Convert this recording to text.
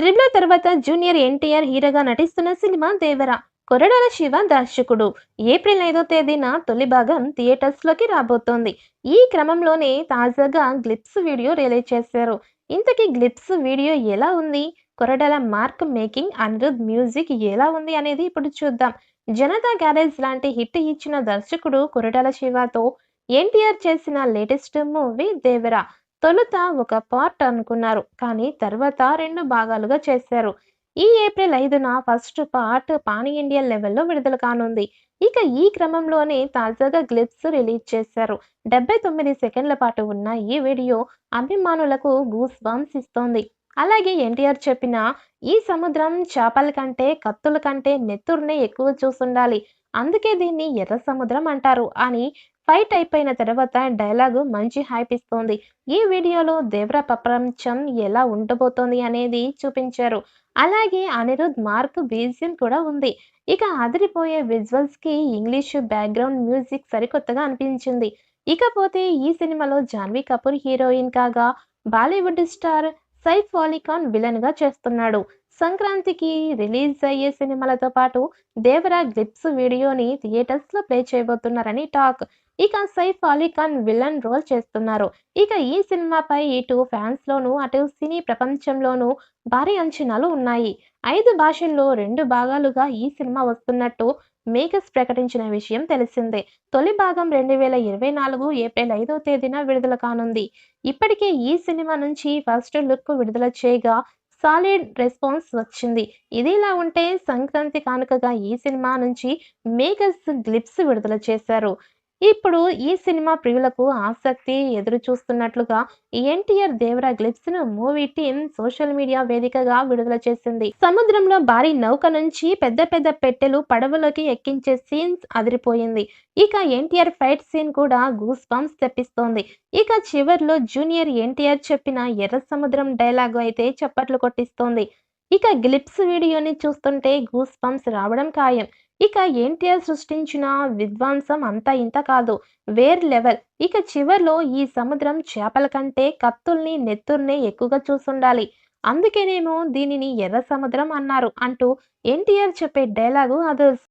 Triple తర్వాత junior NTR హీరోగా నటిస్తున్న సినిమా దేవర. కొరడాల శివ దర్శకుడు. ఏప్రిల్ 5వ తేదీన తొలి భాగం థియేటర్స్లోకి రాబోతోంది. ఈ క్రమంలోనే తాజాగా గ్లిప్స్ వీడియో రిలీజ్ చేశారు. ఇంతకీ గ్లిప్స్ వీడియో ఎలా ఉంది? కొరడాల మార్క్ మేకింగ్, అనిరుద్ మ్యూజిక్ ఎలా ఉంది అనేది ఇప్పుడు చూద్దాం. జనతా గ్యారేజ్ లాంటి హిట్ ఇచ్చిన దర్శకుడు కొరడాల శివతో ఎన్టీఆర్ చేసిన లేటెస్ట్ మూవీ దేవర. తొలుత ఒక పార్ట్ అనుకున్నారు. కానీ తర్వాత 2 భాగాలుగా చేశారు. ఈ ఏప్రిల్ 5న ఫస్ట్ పార్ట్ పాన్ ఇండియన్ లెవెల్‌లో విడుదల కానుంది. ఇక ఈ క్రమంలోనే తాజాగా గ్లిప్స్ రిలీజ్ చేశారు. 79 సెకన్ల పాటు ఉన్న ఈ వీడియో అభిమానులకు గూస్ బంప్స్ ఇస్తోంది. అలాగే ఎన్టీఆర్ చెప్పిన "ఈ సముద్రం చేపల కంటే, కత్తుల కంటే నెత్తురునే ఎక్కువ చూసుండాలి. అందుకే దీన్ని ఎర్ర సముద్రం అంటారు" అని ఫైట్ అయిపోయిన తర్వాత డైలాగు మంచి హైప్ ఇస్తోంది. ఈ వీడియోలో దేవర ప్రపంచం ఎలా ఉండబోతోంది అనేది చూపించారు. అలాగే అనిరుద్ మార్క్ బీజిఎం కూడా ఉంది. ఇక అదిరిపోయే విజువల్స్‌కి ఇంగ్లీషు బ్యాక్‌గ్రౌండ్ మ్యూజిక్ సరికొత్తగా అనిపించింది. ఇకపోతే ఈ సినిమాలో జాన్వీ కపూర్ హీరోయిన్ కాగా, బాలీవుడ్ స్టార్ సైఫ్ అలీ ఖాన్ విలన్‌గా చేస్తున్నాడు. సంక్రాంతికి రిలీజ్ అయ్యే సినిమాలతో పాటు దేవర గ్లిప్స్ వీడియోని థియేటర్స్‌లో ప్లే చేయబోతున్నారని టాక్. ఇక సైఫ్ అలీ ఖాన్ విలన్ రోల్ చేస్తున్నారు. ఇక ఈ సినిమాపై ఇటు ఫ్యాన్స్‌లోనూ, అటు సినీ ప్రపంచంలోనూ భారీ అంచనాలు ఉన్నాయి. 5 భాషల్లో 2 భాగాలుగా ఈ సినిమా వస్తున్నట్టు మేకర్స్ ప్రకటించిన విషయం తెలిసిందే. తొలి భాగం 2024 ఏప్రిల్ 5వ తేదీన విడుదల కానుంది. ఇప్పటికే ఈ సినిమా నుంచి ఫస్ట్ లుక్ విడుదల చేయగా సాలిడ్ రెస్పాన్స్ వచ్చింది. ఇదిలా ఉంటే సంక్రాంతి కానుకగా ఈ సినిమా నుంచి మేకర్స్ గ్లిప్స్ విడుదల చేశారు. ఇప్పుడు ఈ సినిమా ప్రియులకు ఆసక్తి ఎదురు చూస్తున్నట్లుగా ఎన్టీఆర్ దేవర గ్లిప్స్ ను మూవీ టీమ్ సోషల్ మీడియా వేదికగా విడుదల చేసింది. సముద్రంలో భారీ నౌక నుంచి పెద్ద పెద్ద పెట్టెలు పడవలోకి ఎక్కించే సీన్స్ అదిరిపోయింది. ఇక ఎన్టీఆర్ ఫైట్ సీన్ కూడా గూస్ బంప్స్ తెప్పిస్తోంది. ఇక చివర్లో జూనియర్ ఎన్టీఆర్ చెప్పిన ఎర్ర సముద్రం డైలాగు అయితే చప్పట్లు కొట్టిస్తోంది. ఇక గ్లిప్స్ వీడియోని చూస్తుంటే గూస్ బంప్స్ రావడం ఖాయం. ఇక ఎన్టీఆర్ సృష్టించిన విధ్వంసం అంతా ఇంత కాదు. వేరే లెవెల్. ఇక చివర్లో "ఈ సముద్రం చేపల కంటే కత్తుల్ని, నెత్తుర్నే ఎక్కువగా చూసుండాలి. అందుకేనేమో దీనిని ఎర్ర సముద్రం అన్నారు" అంటూ ఎన్టీఆర్ చెప్పే డైలాగు అదర్స్.